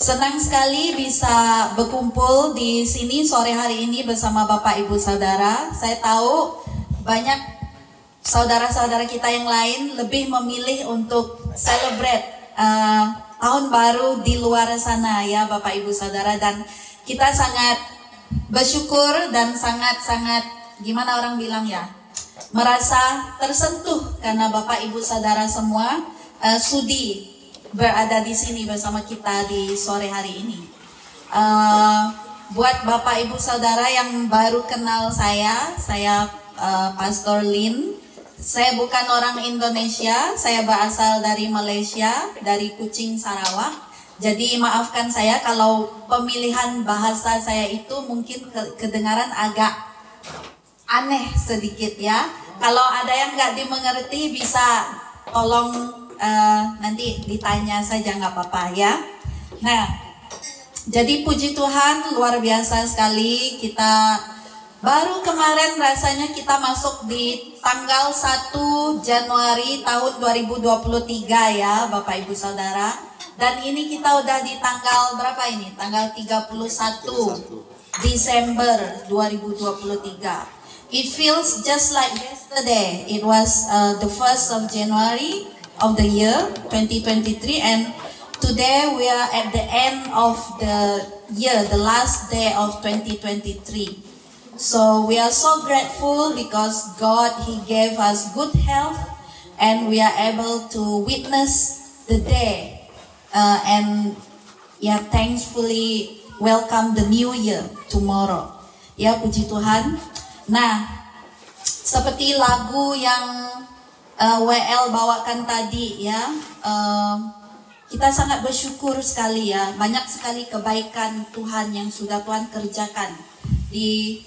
Senang sekali bisa berkumpul di sini sore hari ini bersama Bapak Ibu Saudara. Saya tahu banyak saudara-saudara kita yang lain lebih memilih untuk celebrate tahun baru di luar sana ya Bapak Ibu Saudara, dan kita sangat bersyukur dan sangat-sangat gimana orang bilang ya, merasa tersentuh karena Bapak Ibu Saudara semua sudi berada di sini bersama kita di sore hari ini. Buat Bapak Ibu Saudara yang baru kenal saya Pastor Lin. Saya bukan orang Indonesia, saya berasal dari Malaysia, dari Kuching, Sarawak. Jadi maafkan saya kalau pemilihan bahasa saya itu mungkin kedengaran agak aneh sedikit ya. Kalau ada yang nggak dimengerti bisa tolong nanti ditanya saja, nggak apa-apa ya. Nah, jadi puji Tuhan luar biasa sekali, kita baru kemarin rasanya kita masuk di tanggal 1 Januari tahun 2023 ya Bapak Ibu Saudara. Dan ini kita udah di tanggal berapa ini? Tanggal 31 Desember 2023. It feels just like yesterday. It was the 1st of January of the year 2023, and today we are at the end of the year, the last day of 2023. So we are so grateful because God, He gave us good health and we are able to witness the day and thankfully welcome the new year tomorrow. Ya, puji Tuhan. Nah, seperti lagu yang WL bawakan tadi ya, kita sangat bersyukur sekali ya, banyak sekali kebaikan Tuhan yang sudah Tuhan kerjakan di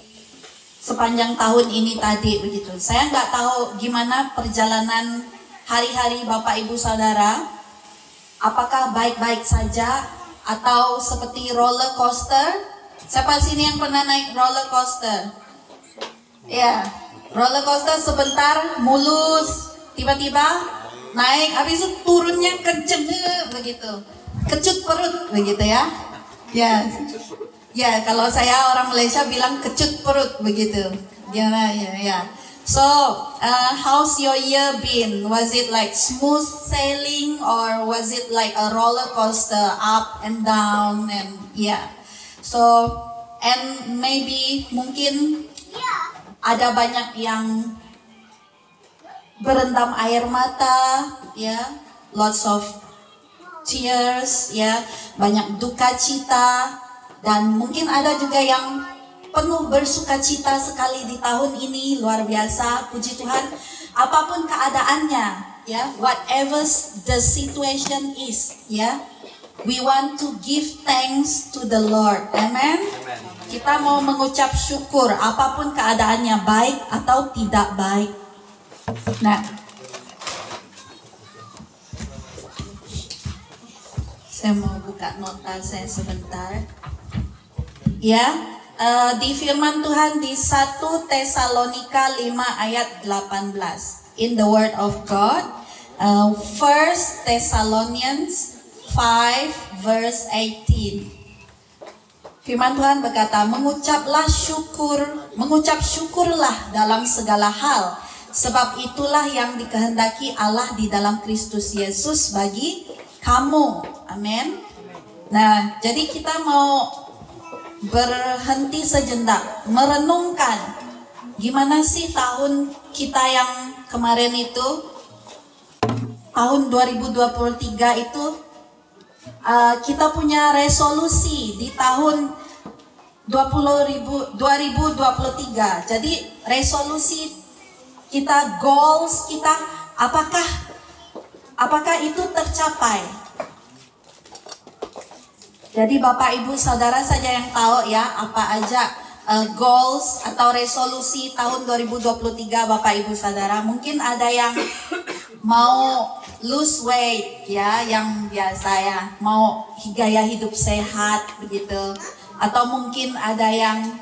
sepanjang tahun ini tadi begitu. Saya nggak tahu gimana perjalanan hari-hari Bapak Ibu Saudara, apakah baik-baik saja atau seperti roller coaster. Siapa sini yang pernah naik roller coaster? Ya, roller coaster sebentar mulus, tiba-tiba naik, habis itu turunnya kenceng begitu, kecut perut begitu ya. Ya, kalau saya orang Malaysia bilang kecut perut begitu. Ya. So, how's your year been? Was it like smooth sailing or was it like a roller coaster up and down and So, and maybe mungkin ada banyak yang berendam air mata ya, lots of tears ya, banyak duka cita, dan mungkin ada juga yang penuh bersuka cita sekali di tahun ini. Luar biasa, puji Tuhan. Apapun keadaannya ya, whatever the situation is ya, we want to give thanks to the Lord. Amen. Kita mau mengucap syukur apapun keadaannya, baik atau tidak baik. Nah, saya mau buka nota saya sebentar. Ya, di firman Tuhan di 1 Tesalonika 5 ayat 18. In the word of God, 1 Thessalonians 5 verse 18. Firman Tuhan berkata, mengucap syukurlah dalam segala hal, sebab itulah yang dikehendaki Allah di dalam Kristus Yesus bagi kamu. Amin. Nah, jadi kita mau berhenti sejenak, merenungkan gimana sih tahun kita yang kemarin itu, tahun 2023 itu. Kita punya resolusi di tahun 2023. Jadi resolusi kita, goals kita, apakah itu tercapai? Jadi Bapak Ibu Saudara saja yang tahu ya apa aja goals atau resolusi tahun 2023 Bapak Ibu Saudara. Mungkin ada yang mau lose weight ya, yang biasa ya, mau gaya hidup sehat begitu, atau mungkin ada yang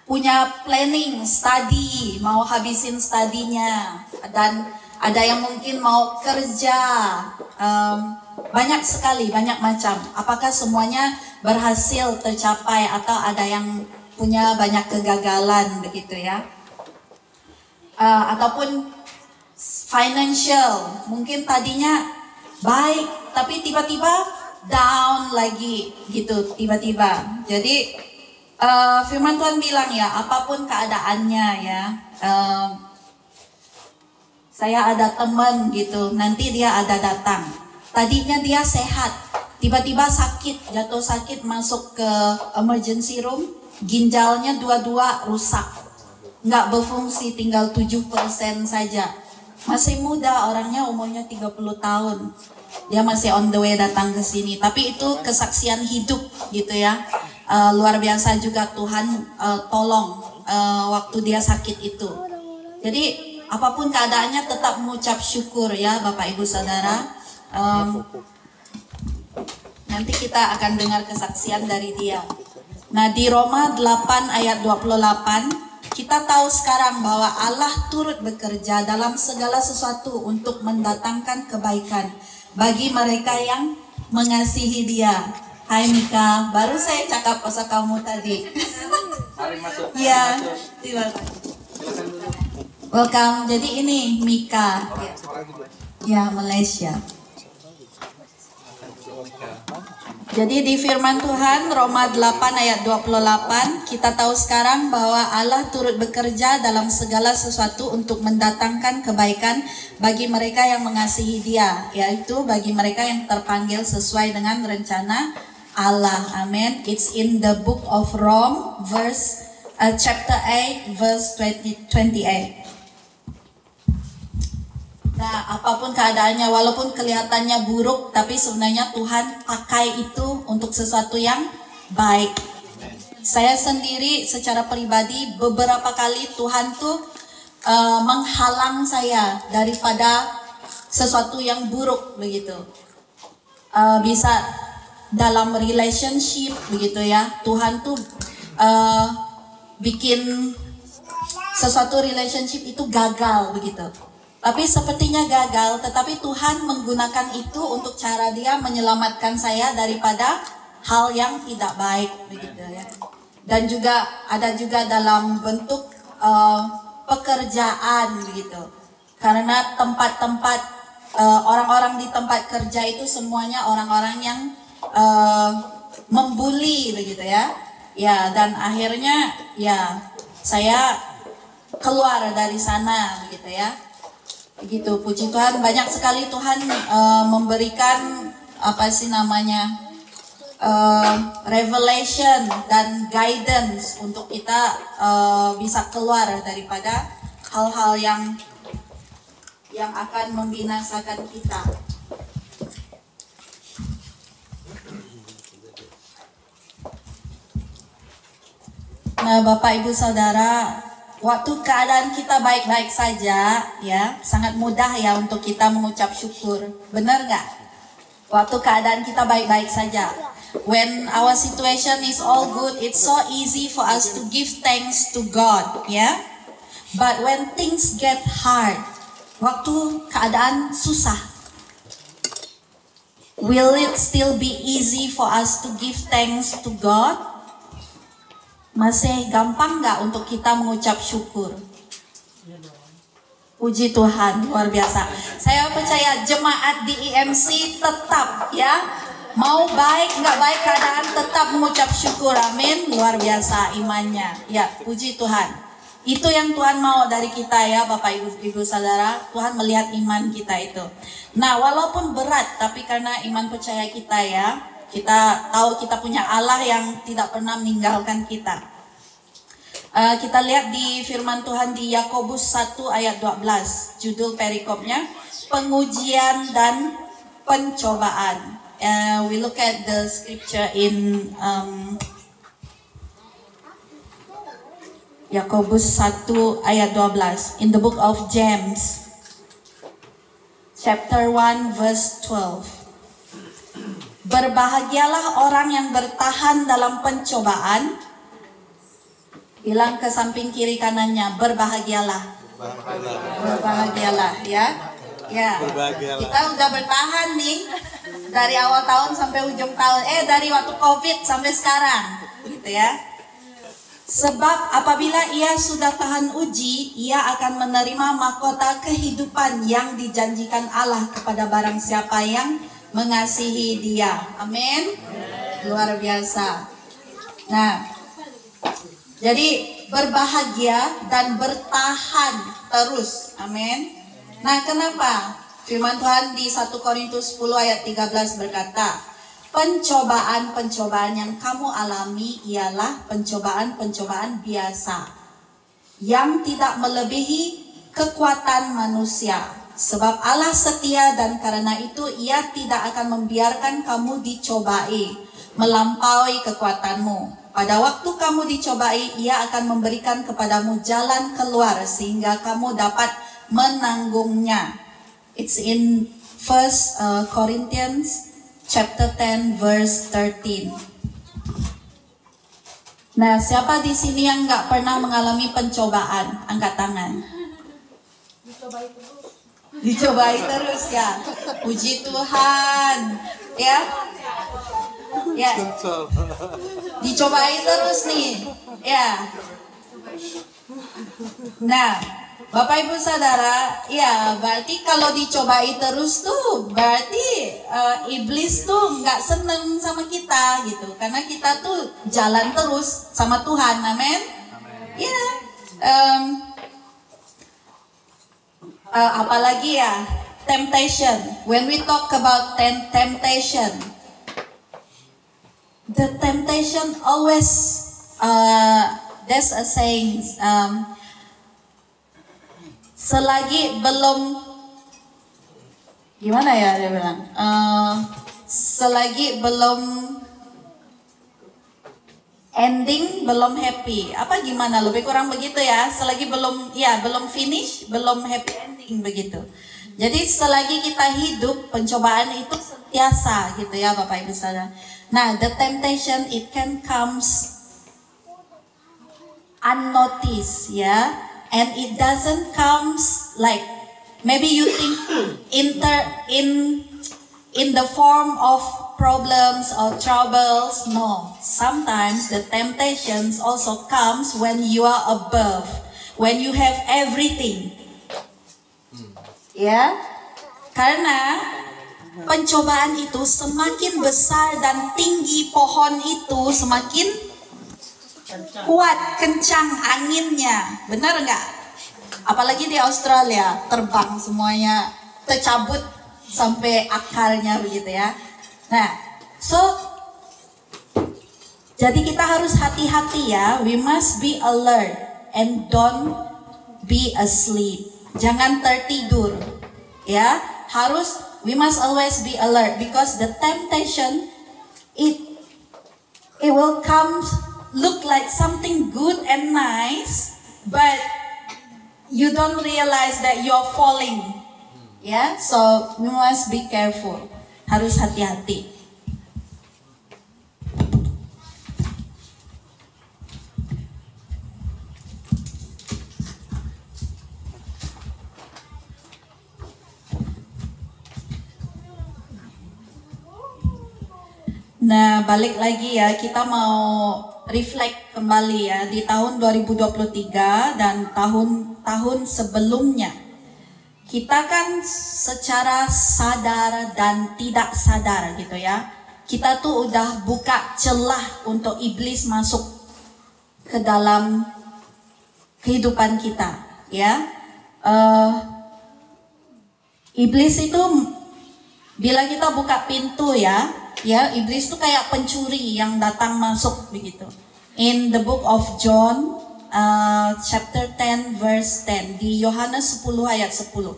punya planning study, mau habisin studinya, dan ada yang mungkin mau kerja, banyak sekali, banyak macam. Apakah semuanya berhasil tercapai atau ada yang punya banyak kegagalan begitu ya? Ataupun financial, mungkin tadinya baik tapi tiba-tiba down lagi gitu tiba-tiba. Jadi firman Tuhan bilang ya, apapun keadaannya ya, saya ada teman gitu, nanti dia ada datang. Tadinya dia sehat, tiba-tiba sakit, jatuh sakit, masuk ke emergency room, ginjalnya dua-dua rusak, nggak berfungsi, tinggal 7% saja. Masih muda, orangnya umurnya 30 tahun. Dia masih on the way datang ke sini. Tapi itu kesaksian hidup gitu ya. Luar biasa juga Tuhan tolong waktu dia sakit itu. Jadi apapun keadaannya tetap mengucap syukur ya Bapak Ibu Saudara. Nanti kita akan dengar kesaksian dari dia. Nah di Roma 8 ayat 28, kita tahu sekarang bahwa Allah turut bekerja dalam segala sesuatu untuk mendatangkan kebaikan bagi mereka yang mengasihi dia. Hai Mika, baru saya cakap pasal kamu tadi. Mari masuk. Ya, welcome. Jadi ini Mika, ya Malaysia. Jadi di firman Tuhan Roma 8 ayat 28 kita tahu sekarang bahwa Allah turut bekerja dalam segala sesuatu untuk mendatangkan kebaikan bagi mereka yang mengasihi Dia, yaitu bagi mereka yang terpanggil sesuai dengan rencana Allah. Amin. It's in the book of Rome chapter 8 verse 28. Nah, apapun keadaannya, walaupun kelihatannya buruk, tapi sebenarnya Tuhan pakai itu untuk sesuatu yang baik. Saya sendiri secara pribadi beberapa kali Tuhan tuh menghalang saya daripada sesuatu yang buruk begitu. Bisa dalam relationship begitu ya. Tuhan tuh bikin sesuatu relationship itu gagal begitu. Tapi sepertinya gagal, tetapi Tuhan menggunakan itu untuk cara Dia menyelamatkan saya daripada hal yang tidak baik begitu ya. Dan juga ada juga dalam bentuk pekerjaan begitu. Karena tempat-tempat orang-orang di tempat kerja itu semuanya orang-orang yang membuli begitu ya. Ya, dan akhirnya ya saya keluar dari sana begitu ya. Begitu, puji Tuhan, banyak sekali Tuhan memberikan revelation dan guidance untuk kita bisa keluar daripada hal-hal yang akan membinasakan kita. Nah, Bapak Ibu Saudara, waktu keadaan kita baik-baik saja, ya, sangat mudah ya untuk kita mengucap syukur. Benar nggak? Waktu keadaan kita baik-baik saja. When our situation is all good, it's so easy for us to give thanks to God, ya. But when things get hard, waktu keadaan susah, will it still be easy for us to give thanks to God? Masih gampang nggak untuk kita mengucap syukur? Puji Tuhan, luar biasa. Saya percaya jemaat di IMC tetap ya, mau baik nggak baik keadaan tetap mengucap syukur. Amin, luar biasa imannya. Ya, puji Tuhan. Itu yang Tuhan mau dari kita ya Bapak Ibu Saudara. Tuhan melihat iman kita itu. Nah, walaupun berat, tapi karena iman percaya kita ya, kita tahu kita punya Allah yang tidak pernah meninggalkan kita. Kita lihat di firman Tuhan di Yakobus 1 ayat 12. Judul perikopnya, pengujian dan pencobaan. We look at the scripture in Yakobus 1 ayat 12. In the book of James, chapter 1 verse 12. Berbahagialah orang yang bertahan dalam pencobaan. Bilang ke samping kiri kanannya, berbahagialah. Berbahagialah ya. Ya, kita udah bertahan nih dari awal tahun sampai ujung tahun. Dari waktu COVID sampai sekarang, gitu ya. Sebab apabila ia sudah tahan uji, ia akan menerima mahkota kehidupan yang dijanjikan Allah kepada barang siapa yang mengasihi Dia. Amin. Luar biasa. Nah, jadi berbahagia dan bertahan terus. Amin. Nah, kenapa? Firman Tuhan di 1 Korintus 10 ayat 13 berkata, pencobaan-pencobaan yang kamu alami ialah pencobaan-pencobaan biasa yang tidak melebihi kekuatan manusia. Sebab Allah setia dan karena itu ia tidak akan membiarkan kamu dicobai melampaui kekuatanmu. Pada waktu kamu dicobai, ia akan memberikan kepadamu jalan keluar sehingga kamu dapat menanggungnya. It's in 1 Corinthians chapter 10 verse 13. Nah, siapa di sini yang nggak pernah mengalami pencobaan? Angkat tangan. Dicobai terus ya. Puji Tuhan. Ya. Ya. Dicobai terus nih. Ya. Nah, Bapak Ibu Saudara, ya berarti kalau dicobai terus tuh berarti iblis tuh nggak seneng sama kita gitu, karena kita tuh jalan terus sama Tuhan, amin. Ya, apalagi ya temptation. When we talk about temptation, the temptation always there's a saying. Selagi belum, gimana ya dia bilang, selagi belum ending, belum happy, apa gimana, lebih kurang begitu ya, selagi belum, ya belum finish, belum happy ending begitu. Jadi selagi kita hidup, pencobaan itu sentiasa gitu ya Bapak Ibu Saudara. Nah, the temptation it can comes unnoticed ya. And it doesn't comes like maybe you think in the form of problems or troubles. No, sometimes the temptations also comes when you are above, when you have everything. Ya, karena pencobaan itu semakin besar dan tinggi pohon itu semakin kuat, kencang anginnya, benar nggak? Apalagi di Australia, terbang semuanya, tercabut sampai akarnya begitu ya. Nah, jadi kita harus hati-hati ya. We must be alert and don't be asleep. Jangan tertidur, ya. We must always be alert because the temptation it will come. Look like something good and nice, but you don't realize that you're falling. Yeah, so we must be careful. Harus hati-hati. Nah, balik lagi ya, kita mau reflect kembali ya di tahun 2023 dan tahun-tahun sebelumnya. Kita kan secara sadar dan tidak sadar gitu ya, kita tuh udah buka celah untuk iblis masuk ke dalam kehidupan kita ya. Iblis itu bila kita buka pintu ya, iblis itu kayak pencuri yang datang masuk begitu. In the book of John chapter 10 verse 10, di Yohanes 10 ayat 10.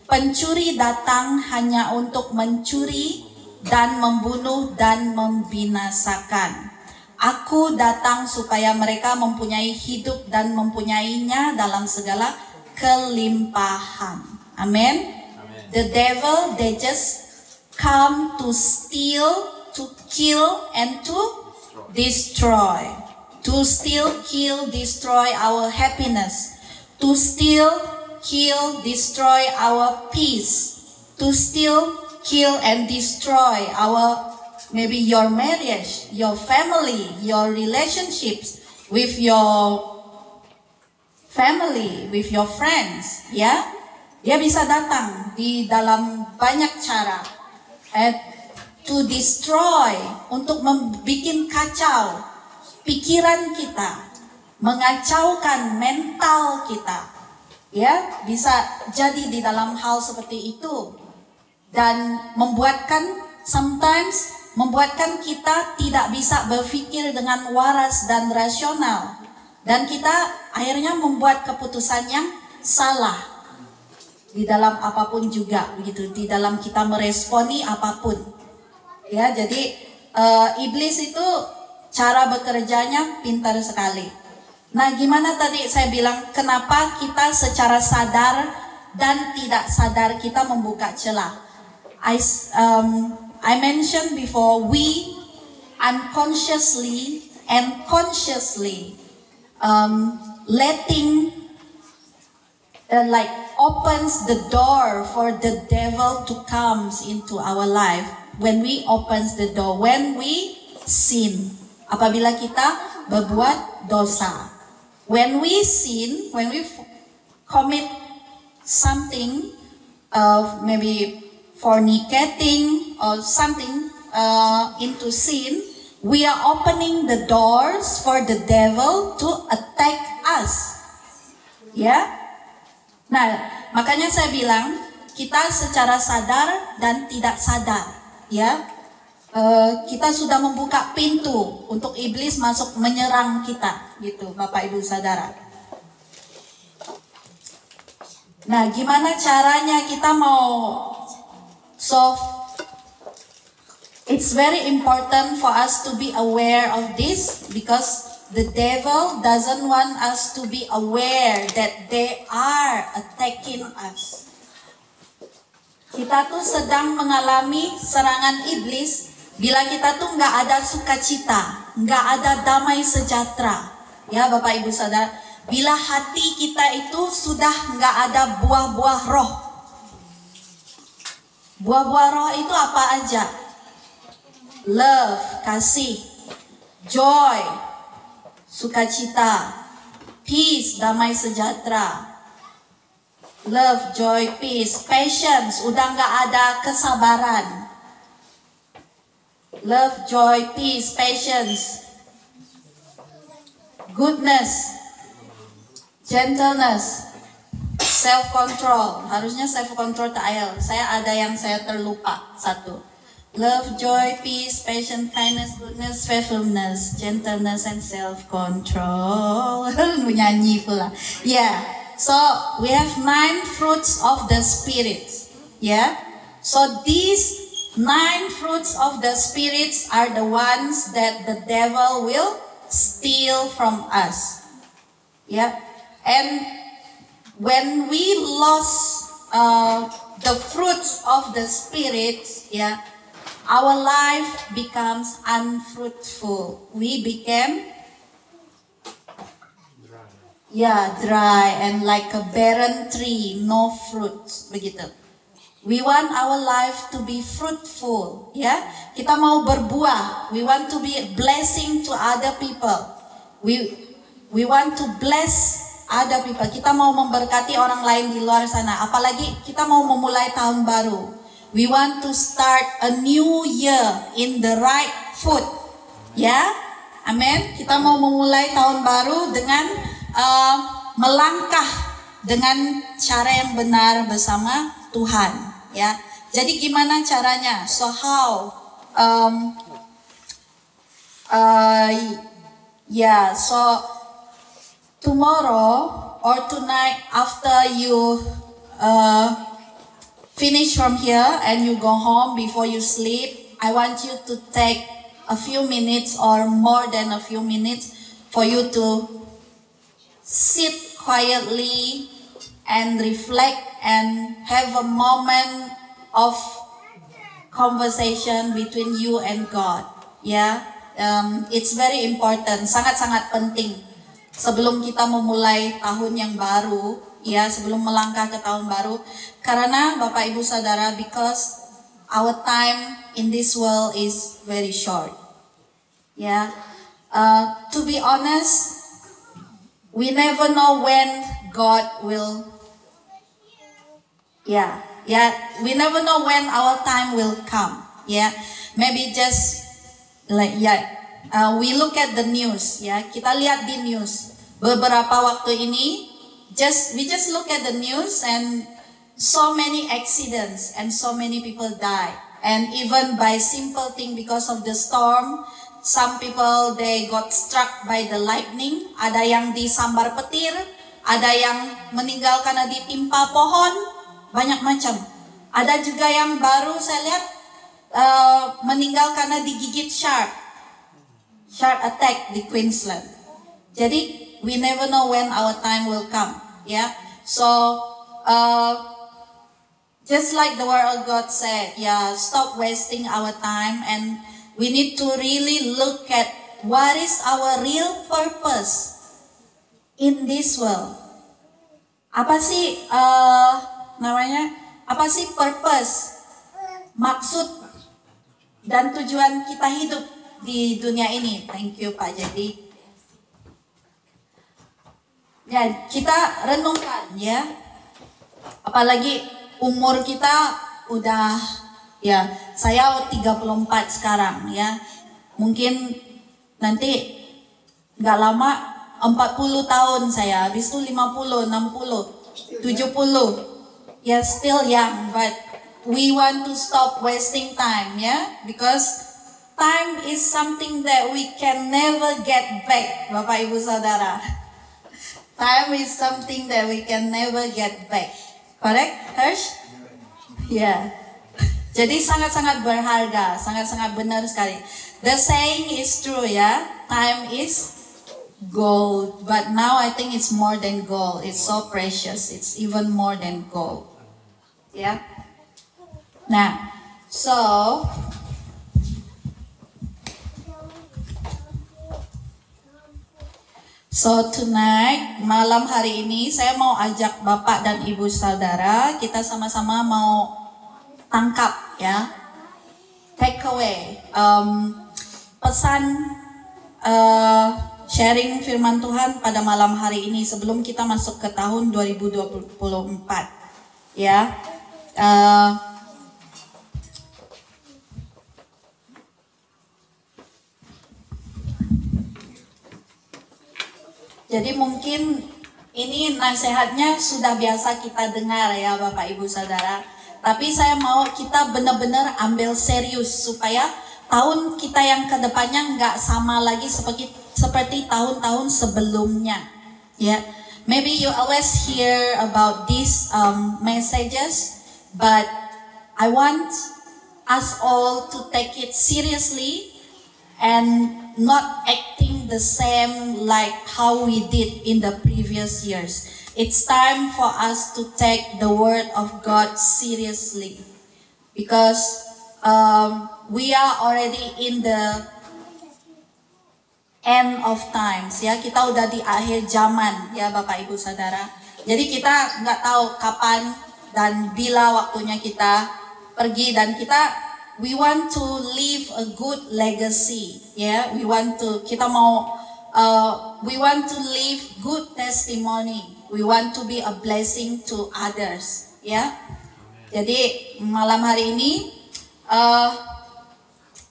Pencuri datang hanya untuk mencuri dan membunuh dan membinasakan. Aku datang supaya mereka mempunyai hidup dan mempunyainya dalam segala kelimpahan. Amin. The devil, they just come to steal, to kill, and to destroy. To steal, kill, destroy our happiness. To steal kill, destroy our peace, to steal, kill, and destroy our, maybe your marriage, your family, your relationships with your family, with your friends, ya. Dia bisa datang di dalam banyak cara, to destroy, untuk membuat kacau pikiran kita, mengacaukan mental kita, ya, bisa jadi di dalam hal seperti itu, dan sometimes membuatkan kita tidak bisa berpikir dengan waras dan rasional, dan kita akhirnya membuat keputusan yang salah di dalam apapun juga, begitu, di dalam kita meresponi apapun, ya. Jadi iblis itu cara bekerjanya pintar sekali. Nah, gimana tadi saya bilang kenapa kita secara sadar dan tidak sadar kita membuka celah? I mentioned before, we unconsciously and consciously letting opens the door for the devil to come into our life when we opens the door, when we sin. Apabila kita berbuat dosa, when we sin, when we commit something of maybe fornicating or something into sin, we are opening the doors for the devil to attack us. Ya, nah makanya saya bilang kita secara sadar dan tidak sadar, ya. Kita sudah membuka pintu untuk iblis masuk menyerang kita, gitu, Bapak Ibu Saudara. Nah, gimana caranya kita mau solve? It's very important for us to be aware of this, because the devil doesn't want us to be aware that they are attacking us. Kita tuh sedang mengalami serangan iblis bila kita tuh nggak ada sukacita, nggak ada damai sejahtera, ya Bapak Ibu Saudara. Bila hati kita itu sudah nggak ada buah-buah roh. Buah-buah roh itu apa aja? Love, kasih, joy, sukacita, peace, damai sejahtera. Love, joy, peace, patience, udah nggak ada kesabaran. Love, joy, peace, patience, goodness, gentleness, self-control. Harusnya self-control ta'ayal. Saya ada yang saya terlupa satu. Love, joy, peace, patience, kindness, goodness, faithfulness, gentleness, and self-control. Menyanyi pula. Yeah. So we have 9 fruits of the Spirit. Yeah. So these 9 fruits of the spirits are the ones that the devil will steal from us. Yeah, and when we lost the fruits of the spirits, yeah, our life becomes unfruitful. We became dry and like a barren tree, no fruits, begitu. We want our life to be fruitful, ya. Kita mau berbuah. We want to be a blessing to other people. We want to bless other people. Kita mau memberkati orang lain di luar sana. Apalagi kita mau memulai tahun baru. We want to start a new year in the right foot, ya. Amin. Kita mau memulai tahun baru dengan melangkah dengan cara yang benar bersama Tuhan. Ya, jadi gimana caranya? So how? So tomorrow or tonight after you finish from here and you go home before you sleep, I want you to take a few minutes or more than a few minutes for you to sit quietly and reflect and have a moment of conversation between you and God. Ya, it's very important, sangat-sangat penting. Sebelum kita memulai tahun yang baru, ya, sebelum melangkah ke tahun baru. Karena Bapak Ibu Saudara, because our time in this world is very short. Ya, to be honest, we never know when God will. We never know when our time will come. Maybe just like we look at the news. Kita lihat di news beberapa waktu ini. We just look at the news and so many accidents and so many people die. And even by simple thing because of the storm, some people they got struck by the lightning. Ada yang disambar petir, ada yang meninggal karena ditimpa pohon, banyak macam. Ada juga yang baru saya lihat meninggal karena digigit shark attack di Queensland. Jadi we never know when our time will come. So just like the word of God said, stop wasting our time, and we need to really look at what is our real purpose in this world. Apa sih apa sih purpose, maksud dan tujuan kita hidup di dunia ini? Thank you Pak Jadi. Kita renungkan apalagi umur kita udah saya 34 sekarang mungkin nanti nggak lama 40 tahun saya, habis itu 50, 60, 70, still young, but we want to stop wasting time, because time is something that we can never get back, Bapak Ibu Saudara. Time is something that we can never get back. Correct, Hirsch? Jadi sangat-sangat berharga, sangat-sangat benar sekali. The saying is true, time is gold, but now I think it's more than gold. It's so precious. It's even more than gold. Nah, So tonight, malam hari ini saya mau ajak Bapak dan Ibu Saudara, kita sama-sama mau tangkap take away, pesan sharing firman Tuhan pada malam hari ini sebelum kita masuk ke tahun 2024. Jadi mungkin ini nasihatnya sudah biasa kita dengar Bapak Ibu Saudara. Tapi saya mau kita benar-benar ambil serius supaya tahun kita yang kedepannya nggak sama lagi seperti tahun-tahun sebelumnya. Maybe you always hear about these messages, but I want us all to take it seriously and not acting the same like how we did in the previous years. It's time for us to take the word of God seriously, because we are already in the end of times. Kita udah di akhir zaman Bapak Ibu Saudara. Jadi kita nggak tahu kapan dan bila waktunya kita pergi, dan we want to leave a good legacy. We want to leave good testimony. We want to be a blessing to others. Jadi malam hari ini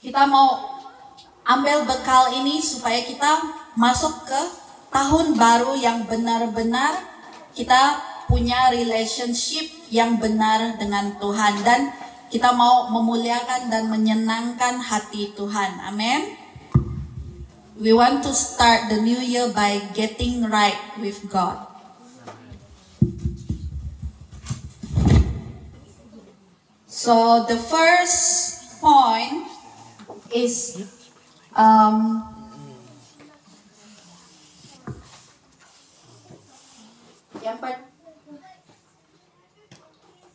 kita mau ambil bekal ini supaya kita masuk ke tahun baru yang benar-benar kita punya relationship yang benar dengan Tuhan, dan kita mau memuliakan dan menyenangkan hati Tuhan. Amin. We want to start the new year by getting right with God. So the first point is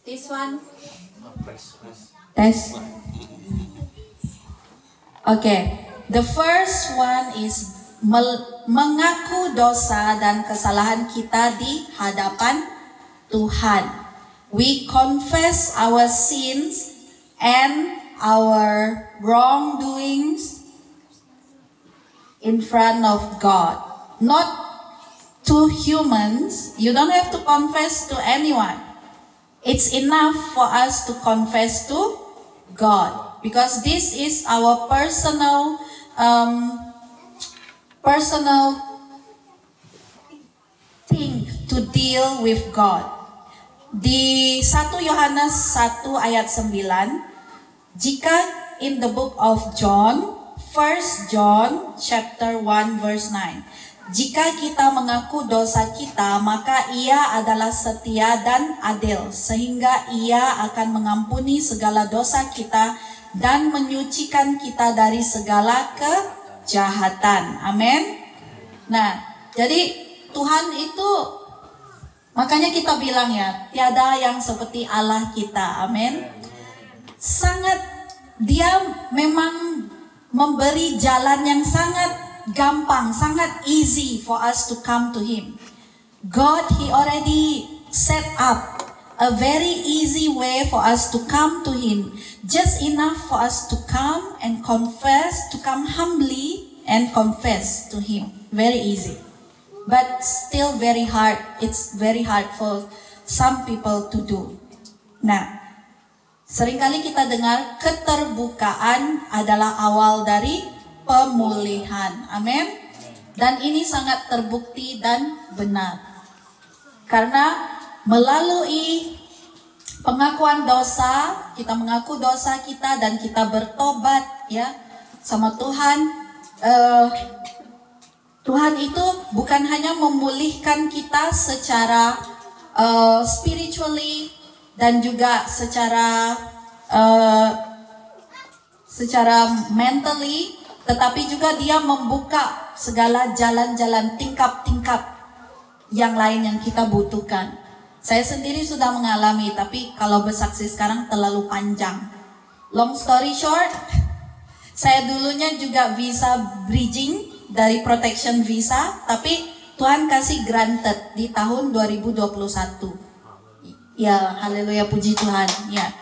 this one. Test. Okay. The first one is mengaku dosa dan kesalahan kita di hadapan Tuhan. We confess our sins and our wrongdoings in front of God. Not to humans. You don't have to confess to anyone. It's enough for us to confess to God, because this is our personal thing to deal with God. Di 1 Yohanes 1 ayat 9, jika in the book of John, 1 John chapter 1 verse 9, jika kita mengaku dosa kita, maka Ia adalah setia dan adil, sehingga Ia akan mengampuni segala dosa kita dan menyucikan kita dari segala kejahatan. Amin. Nah, jadi Tuhan itu, makanya kita bilang ya, tiada yang seperti Allah kita. Amin. Sangat, Dia memang memberi jalan yang sangat gampang, sangat easy for us to come to Him. God, He already set up a very easy way for us to come to Him. Just enough for us to come and confess, to come humbly and confess to Him. Very easy. But still very hard. It's very hard for some people to do. Nah, seringkali kita dengar keterbukaan adalah awal dari pemulihan. Amin. Dan ini sangat terbukti dan benar. Karena melalui pengakuan dosa, kita mengaku dosa kita dan kita bertobat ya sama Tuhan. Tuhan itu bukan hanya memulihkan kita secara spiritually dan juga secara mentally, tetapi juga Dia membuka segala jalan-jalan tingkap-tingkap yang lain yang kita butuhkan. Saya sendiri sudah mengalami, tapi kalau bersaksi sekarang terlalu panjang. Long story short, saya dulunya juga visa bridging dari protection visa, tapi Tuhan kasih granted di tahun 2021. Ya, haleluya, puji Tuhan. Ya.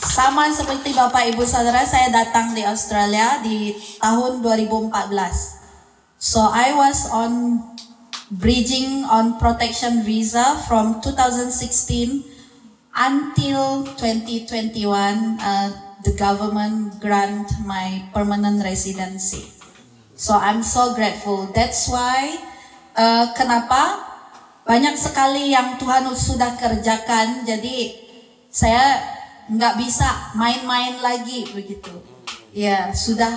Sama seperti Bapak Ibu Saudara, saya datang di Australia di tahun 2014. So I was on bridging on protection visa from 2016 until 2021. The government grant my permanent residency. So I'm so grateful. That's why kenapa banyak sekali yang Tuhan sudah kerjakan. Jadi saya nggak bisa main-main lagi begitu. Ya sudah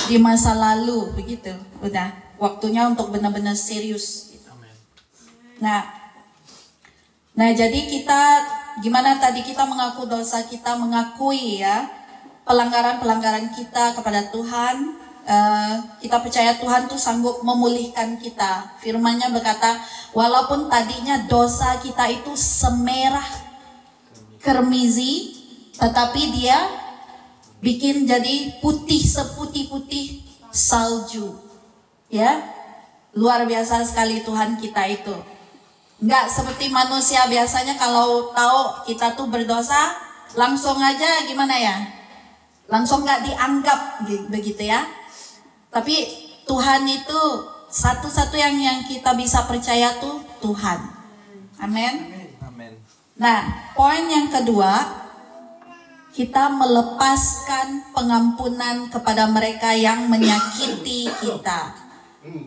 di masa lalu begitu. Udah waktunya untuk benar-benar serius. Nah jadi kita gimana tadi kita mengaku dosa kita, mengakui ya pelanggaran-pelanggaran kita kepada Tuhan. Kita percaya Tuhan tuh sanggup memulihkan kita. Firman-Nya berkata, walaupun tadinya dosa kita itu semerah kermizi, tetapi Dia bikin jadi putih seputih-putih salju. Ya, luar biasa sekali Tuhan kita itu. Enggak seperti manusia biasanya kalau tahu kita tuh berdosa, langsung aja gimana ya? Langsung nggak dianggap begitu ya. Tapi Tuhan itu satu-satu yang kita bisa percaya tuh Tuhan. Amin. Nah, poin yang kedua, kita melepaskan pengampunan kepada mereka yang menyakiti kita.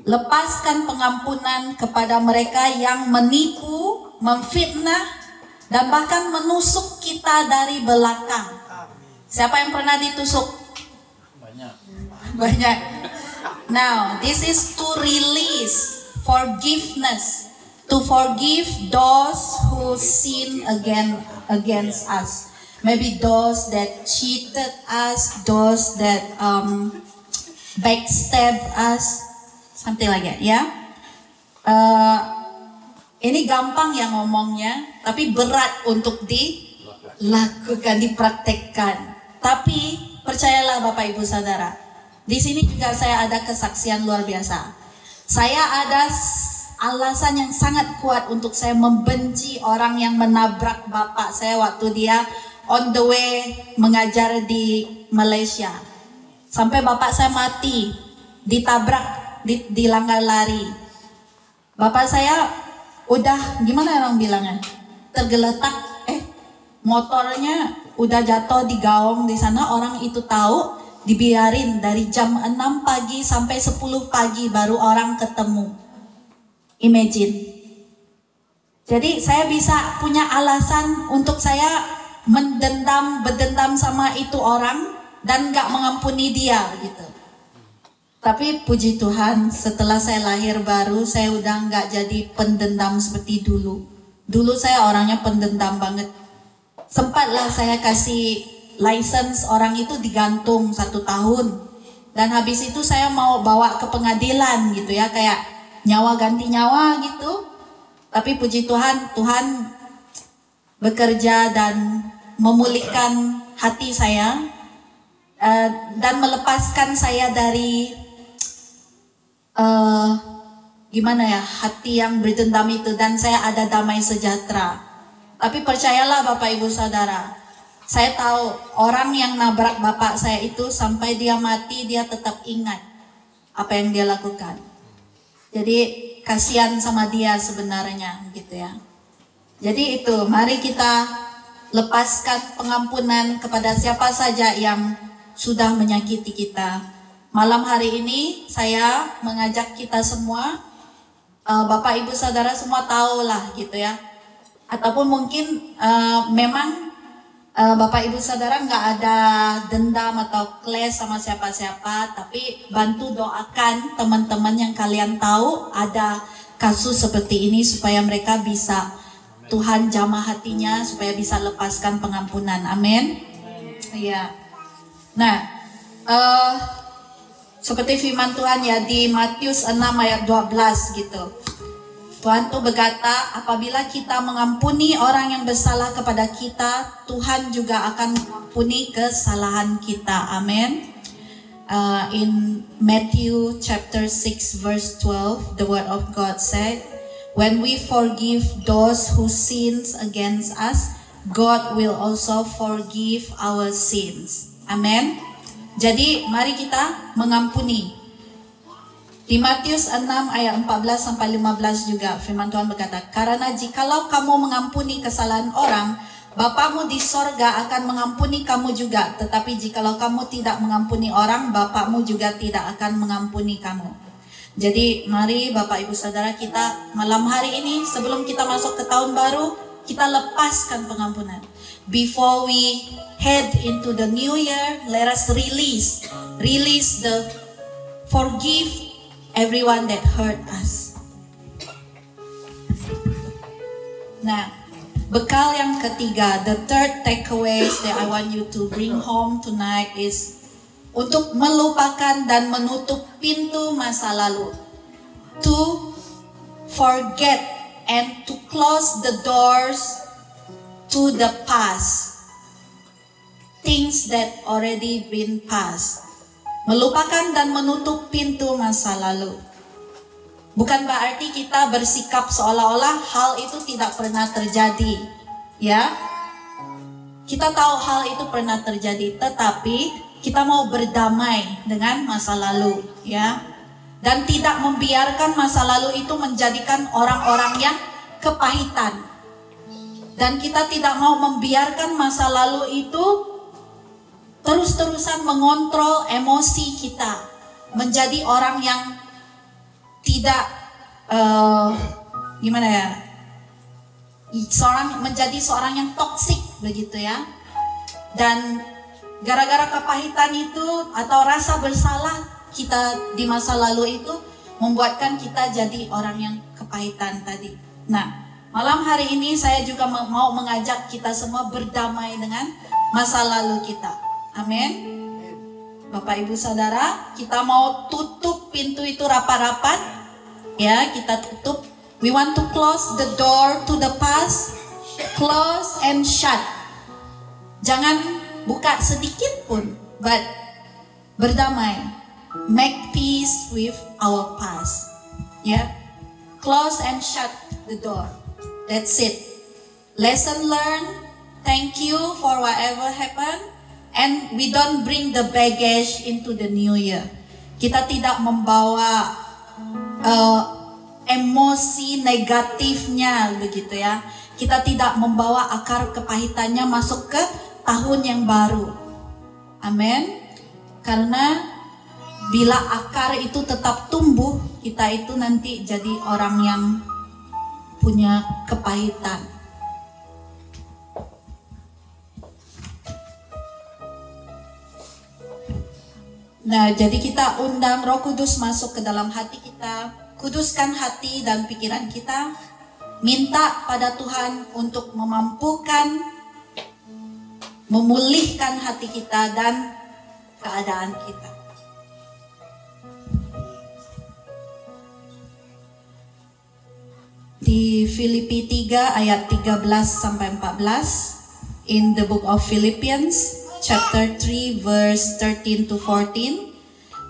Lepaskan pengampunan kepada mereka yang menipu, memfitnah, dan bahkan menusuk kita dari belakang. Siapa yang pernah ditusuk? Banyak. Now, this is to release forgiveness, to forgive those who sin against us. Maybe those that cheated us, those that backstab us, something like that, ya. Ini gampang ya ngomongnya, tapi berat untuk dilakukan, dipraktekkan. Tapi percayalah Bapak Ibu Saudara, di sini juga saya ada kesaksian luar biasa. Saya alasan yang sangat kuat untuk saya membenci orang yang menabrak bapak saya waktu dia on the way mengajar di Malaysia. Sampai bapak saya mati, ditabrak di langgar lari. Bapak saya udah, gimana orang bilangnya, tergeletak, motornya udah jatuh di gaung di sana. Orang itu tahu, dibiarin dari jam 6 pagi sampai 10 pagi baru orang ketemu. Imagine. Jadi saya bisa punya alasan untuk saya berdendam sama itu orang dan gak mengampuni dia gitu. Tapi puji Tuhan, setelah saya lahir baru, saya udah gak jadi pendendam seperti dulu. Dulu saya orangnya pendendam banget. Sempatlah saya kasih license orang itu digantung 1 tahun. Dan habis itu saya mau bawa ke pengadilan gitu ya, kayak nyawa ganti nyawa gitu. Tapi puji Tuhan, Tuhan bekerja dan memulihkan hati saya dan melepaskan saya dari gimana ya, hati yang berdendam itu, dan saya ada damai sejahtera. Tapi percayalah Bapak Ibu Saudara, saya tahu orang yang nabrak bapak saya itu sampai dia mati dia tetap ingat apa yang dia lakukan. Jadi kasihan sama dia sebenarnya gitu ya. Jadi itu, mari kita lepaskan pengampunan kepada siapa saja yang sudah menyakiti kita. Malam hari ini saya mengajak kita semua, Bapak Ibu Saudara semua tahulah gitu ya. Ataupun mungkin memang Bapak Ibu Saudara nggak ada dendam atau clash sama siapa-siapa, tapi bantu doakan teman-teman yang kalian tahu ada kasus seperti ini supaya mereka bisa, Tuhan jamah hatinya supaya bisa lepaskan pengampunan. Amin. Iya. Nah, seperti firman Tuhan ya di Matius 6 ayat 12 gitu. Tuhan tuh berkata, apabila kita mengampuni orang yang bersalah kepada kita, Tuhan juga akan mengampuni kesalahan kita. Amin. In Matthew chapter 6 verse 12, the word of God said, when we forgive those who sins against us, God will also forgive our sins. Amin. Jadi mari kita mengampuni. Di Matius 6 ayat 14-15 juga firman Tuhan berkata, karena jikalau kamu mengampuni kesalahan orang, Bapamu di sorga akan mengampuni kamu juga. Tetapi jikalau kamu tidak mengampuni orang, Bapamu juga tidak akan mengampuni kamu. Jadi mari Bapak Ibu Saudara, kita malam hari ini sebelum kita masuk ke tahun baru, kita lepaskan pengampunan. Before we head into the new year, let us release the forgive everyone that hurt us. Nah, bekal yang ketiga, the third takeaways that I want you to bring home tonight is untuk melupakan dan menutup pintu masa lalu. To forget and to close the doors to the past. Things that already been past. Melupakan dan menutup pintu masa lalu. Bukan berarti kita bersikap seolah-olah hal itu tidak pernah terjadi. Ya, kita tahu hal itu pernah terjadi, tetapi kita mau berdamai dengan masa lalu, ya. Dan tidak membiarkan masa lalu itu menjadikan orang-orang yang kepahitan. Dan kita tidak mau membiarkan masa lalu itu terus-terusan mengontrol emosi kita, menjadi orang yang tidak menjadi seorang yang toksik begitu ya. Dan gara-gara kepahitan itu atau rasa bersalah kita di masa lalu itu membuatkan kita jadi orang yang kepahitan tadi. Nah, malam hari ini saya juga mau mengajak kita semua berdamai dengan masa lalu kita. Amin. Bapak Ibu Saudara, kita mau tutup pintu itu rapat-rapat. Ya, kita tutup. We want to close the door to the past. Close and shut. Jangan buka sedikit pun, but berdamai. Make peace with our past. Ya. close and shut the door. That's it. Lesson learned. Thank you for whatever happened. And we don't bring the baggage into the new year. Kita tidak membawa emosi negatifnya begitu ya. Kita tidak membawa akar kepahitannya masuk ke tahun yang baru. Amin. Karena bila akar itu tetap tumbuh, kita itu nanti jadi orang yang punya kepahitan. Nah, jadi kita undang Roh Kudus masuk ke dalam hati kita, kuduskan hati dan pikiran kita, minta pada Tuhan untuk memampukan, memulihkan hati kita dan keadaan kita. Di Filipi 3 ayat 13 sampai 14, in the book of Philippians chapter 3 verse 13 to 14.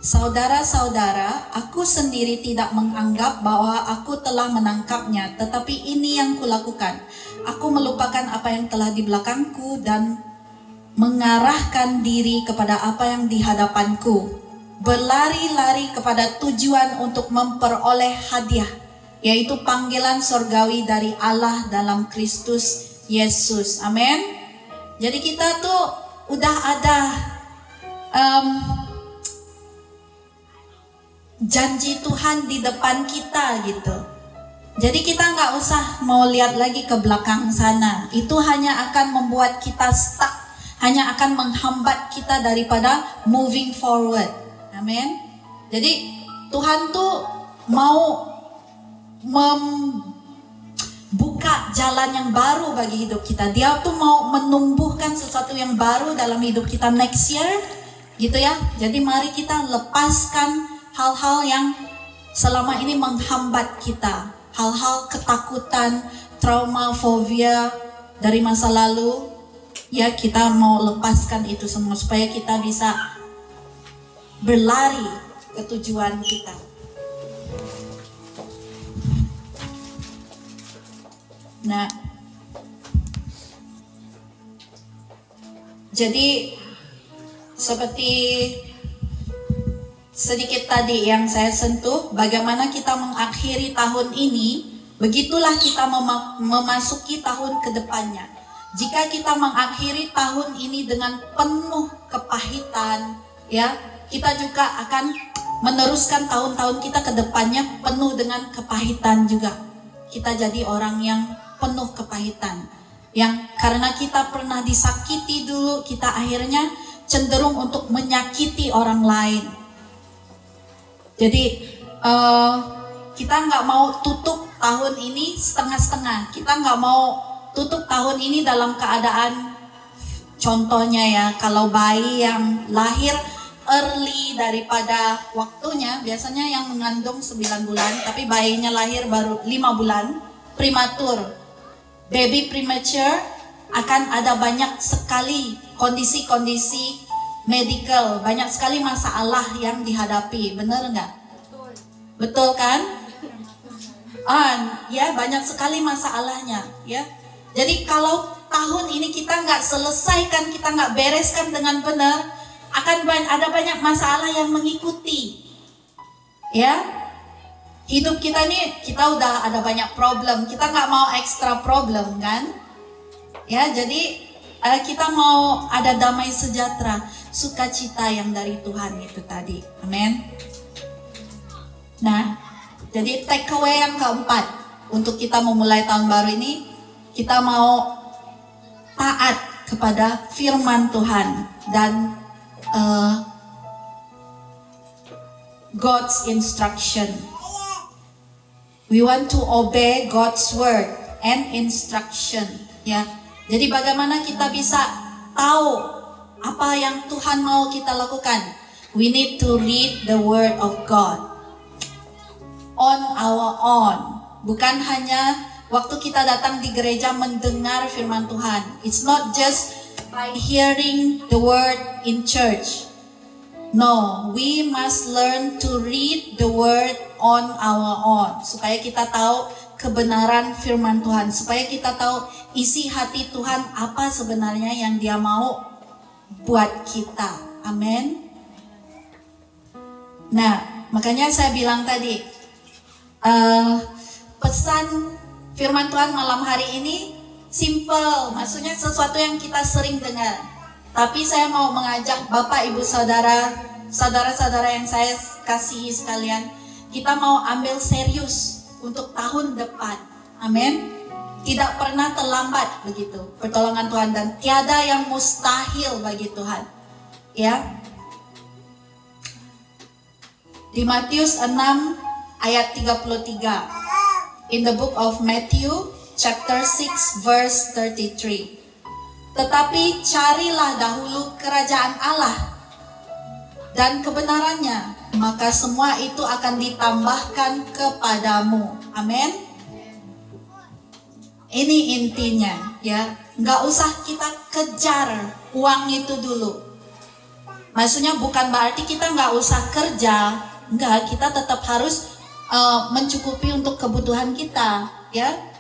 Saudara-saudara, aku sendiri tidak menganggap bahwa aku telah menangkapnya, tetapi ini yang kulakukan. Aku melupakan apa yang telah di belakangku dan mengarahkan diri kepada apa yang di hadapanku. Berlari-lari kepada tujuan untuk memperoleh hadiah, yaitu panggilan sorgawi dari Allah dalam Kristus Yesus. Amin. Jadi kita tuh udah ada janji Tuhan di depan kita gitu. Jadi kita nggak usah mau lihat lagi ke belakang sana. Itu hanya akan membuat kita stuck, hanya akan menghambat kita daripada moving forward. Amin. Jadi Tuhan tuh mau buka jalan yang baru bagi hidup kita. Dia tuh mau menumbuhkan sesuatu yang baru dalam hidup kita next year, gitu ya. Jadi mari kita lepaskan hal-hal yang selama ini menghambat kita, hal-hal ketakutan, trauma, fobia dari masa lalu. Ya, kita mau lepaskan itu semua supaya kita bisa berlari ke tujuan kita. Nah, jadi seperti sedikit tadi yang saya sentuh, bagaimana kita mengakhiri tahun ini, begitulah kita memasuki tahun kedepannya. Jika kita mengakhiri tahun ini dengan penuh kepahitan, ya, kita juga akan meneruskan tahun-tahun kita ke depannya penuh dengan kepahitan juga. Kita jadi orang yang penuh kepahitan, yang karena kita pernah disakiti dulu, kita akhirnya cenderung untuk menyakiti orang lain. Jadi kita nggak mau tutup tahun ini setengah-setengah. Kita nggak mau tutup tahun ini dalam keadaan, contohnya ya, kalau bayi yang lahir early daripada waktunya, biasanya yang mengandung 9 bulan, tapi bayinya lahir baru 5 bulan, prematur. Baby premature akan ada banyak sekali kondisi-kondisi medical, banyak sekali masalah yang dihadapi, benar nggak? Betul kan? Ya, banyak sekali masalahnya, ya. Jadi kalau tahun ini kita nggak selesaikan, kita nggak bereskan dengan benar, akan ada banyak masalah yang mengikuti, ya. Hidup kita ini, kita udah ada banyak problem, kita nggak mau ekstra problem kan, ya. Jadi kita mau ada damai sejahtera, sukacita yang dari Tuhan itu tadi, amin. Nah, jadi take away yang keempat untuk kita memulai tahun baru ini, kita mau taat kepada firman Tuhan dan God's instruction. We want to obey God's word and instruction, ya. Jadi bagaimana kita bisa tahu apa yang Tuhan mau kita lakukan? We need to read the word of God on our own. Bukan hanya waktu kita datang di gereja mendengar firman Tuhan. It's not just by hearing the word in church. No, we must learn to read the word on our own. Supaya kita tahu kebenaran firman Tuhan. Supaya kita tahu isi hati Tuhan apa sebenarnya yang Dia mau buat kita. Amin. Nah, makanya saya bilang tadi, pesan firman Tuhan malam hari ini simple. Maksudnya sesuatu yang kita sering dengar. Tapi saya mau mengajak Bapak, Ibu, saudara-saudara yang saya kasihi sekalian, kita mau ambil serius untuk tahun depan. Amin. Tidak pernah terlambat begitu pertolongan Tuhan, dan tiada yang mustahil bagi Tuhan. Ya. Di Matius 6 ayat 33. In the book of Matthew chapter 6 verse 33. Tetapi carilah dahulu kerajaan Allah dan kebenarannya, maka semua itu akan ditambahkan kepadamu. Amin. Ini intinya, ya. Nggak usah kita kejar uang itu dulu. Maksudnya bukan berarti kita nggak usah kerja. Enggak, kita tetap harus mencukupi untuk kebutuhan kita, ya.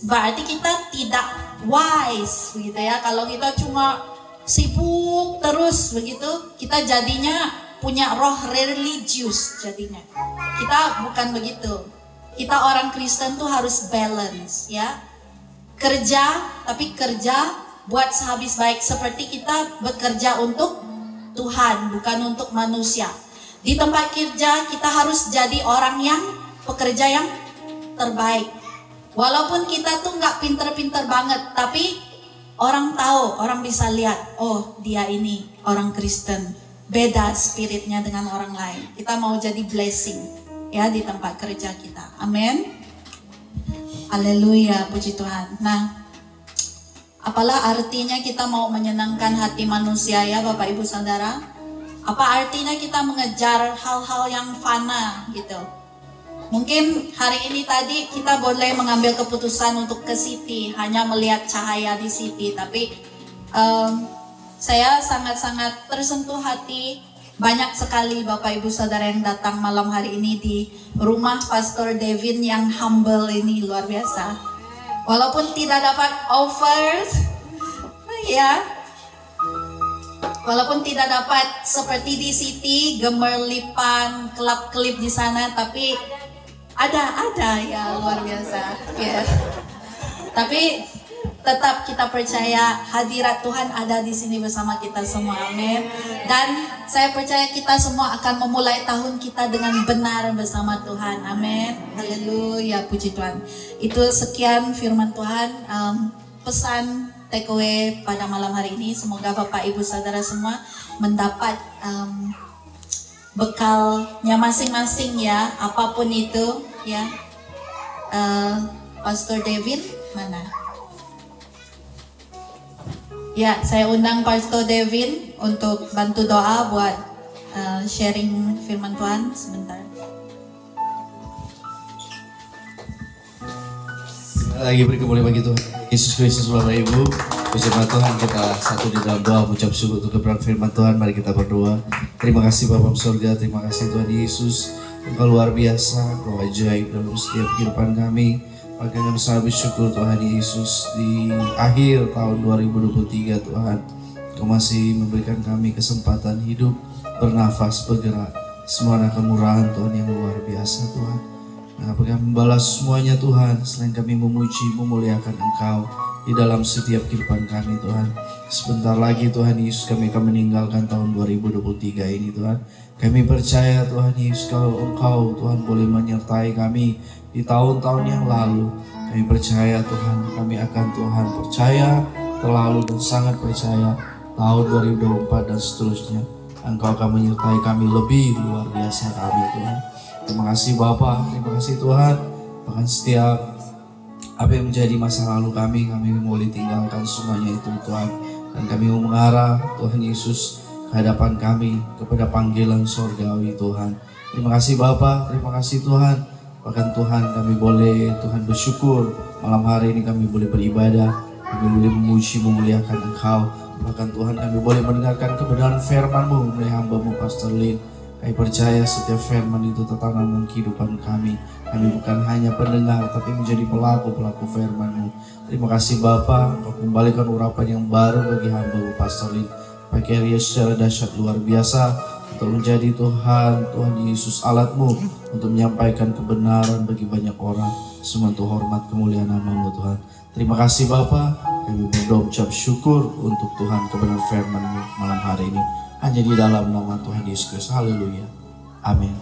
Berarti kita tidak wise begitu ya. Kalau kita cuma sibuk terus begitu, kita jadinya punya roh religius jadinya. Kita bukan begitu. Kita orang Kristen tuh harus balance, ya. Kerja, tapi kerja buat sehabis baik, seperti kita bekerja untuk Tuhan, bukan untuk manusia. Di tempat kerja kita harus jadi orang yang pekerja yang terbaik. Walaupun kita tuh nggak pinter-pinter banget, tapi orang tahu, orang bisa lihat, oh dia ini orang Kristen, beda spiritnya dengan orang lain. Kita mau jadi blessing, ya, di tempat kerja kita. Amin. Haleluya, puji Tuhan. Nah, apalah artinya kita mau menyenangkan hati manusia, ya Bapak Ibu Saudara? Apa artinya kita mengejar hal-hal yang fana gitu? Mungkin hari ini tadi kita boleh mengambil keputusan untuk ke city, hanya melihat cahaya di city. Tapi saya sangat-sangat tersentuh hati. Banyak sekali Bapak Ibu Saudara yang datang malam hari ini di rumah Pastor Devin yang humble ini, luar biasa. Walaupun tidak dapat offers, ya. Walaupun tidak dapat seperti di city, gemerlipan, kelap-kelip di sana, tapi ada ya, luar biasa, ya. Tapi tetap kita percaya hadirat Tuhan ada di sini bersama kita semua, amin. Dan saya percaya kita semua akan memulai tahun kita dengan benar bersama Tuhan, amin. Haleluya, puji Tuhan. Itu sekian firman Tuhan, pesan takeaway pada malam hari ini. Semoga Bapak Ibu Saudara semua mendapat bekalnya masing-masing, ya, apapun itu, ya. Pastor David mana? Ya, saya undang Pastor David untuk bantu doa buat sharing firman Tuhan sebentar. Lagi beri kemuliaan bagi Tuhan Yesus Kristus, Bapak Ibu. Bersama Tuhan kita satu di dalam doa mengucap syukur untuk kebenaran firman Tuhan. Mari kita berdoa. Terima kasih Bapa Surga, terima kasih Tuhan Yesus. Engkau luar biasa, Engkau ajaib dalam setiap kehidupan kami. Maka kami sangat bersyukur Tuhan Yesus, di akhir tahun 2023 Tuhan, Engkau masih memberikan kami kesempatan hidup, bernafas, bergerak. Semua anak kemurahan Tuhan yang luar biasa Tuhan. Nah, kami membalas semuanya Tuhan, selain kami memuji, memuliakan Engkau di dalam setiap kehidupan kami Tuhan. Sebentar lagi Tuhan Yesus kami akan meninggalkan tahun 2023 ini Tuhan. Kami percaya Tuhan Yesus, kalau Engkau Tuhan boleh menyertai kami di tahun-tahun yang lalu. Kami percaya Tuhan, kami akan Tuhan percaya terlalu dan sangat percaya tahun 2024 dan seterusnya Engkau akan menyertai kami lebih luar biasa kami Tuhan. Terima kasih Bapa, terima kasih Tuhan. Bahkan setiap apa yang menjadi masa lalu kami boleh tinggalkan semuanya itu Tuhan. Dan kami mau mengarah Tuhan Yesus ke hadapan kami, kepada panggilan surgawi Tuhan. Terima kasih Bapa, terima kasih Tuhan. Bahkan Tuhan kami boleh Tuhan bersyukur malam hari ini kami boleh beribadah, kami boleh memuji memuliakan Engkau. Bahkan Tuhan kami boleh mendengarkan kebenaran firman-Mu dari hamba-Mu Pastor Lin. Kami percaya setiap firman itu tertanam dalam kehidupan kami. Kami bukan hanya pendengar tapi menjadi pelaku-pelaku firman-Mu. Terima kasih Bapa, Kau kembalikan urapan yang baru bagi hamba-Mu Pastor Lin. Pakai dia secara dahsyat luar biasa untuk menjadi Tuhan Yesus alat-Mu untuk menyampaikan kebenaran bagi banyak orang. Semua untuk hormat kemuliaan nama-Mu Tuhan. Terima kasih Bapa, kami berdoa ucap syukur untuk Tuhan kebenaran firman-Mu malam hari ini. Hanya di dalam nama Tuhan Yesus Kristus. Haleluya. Amin.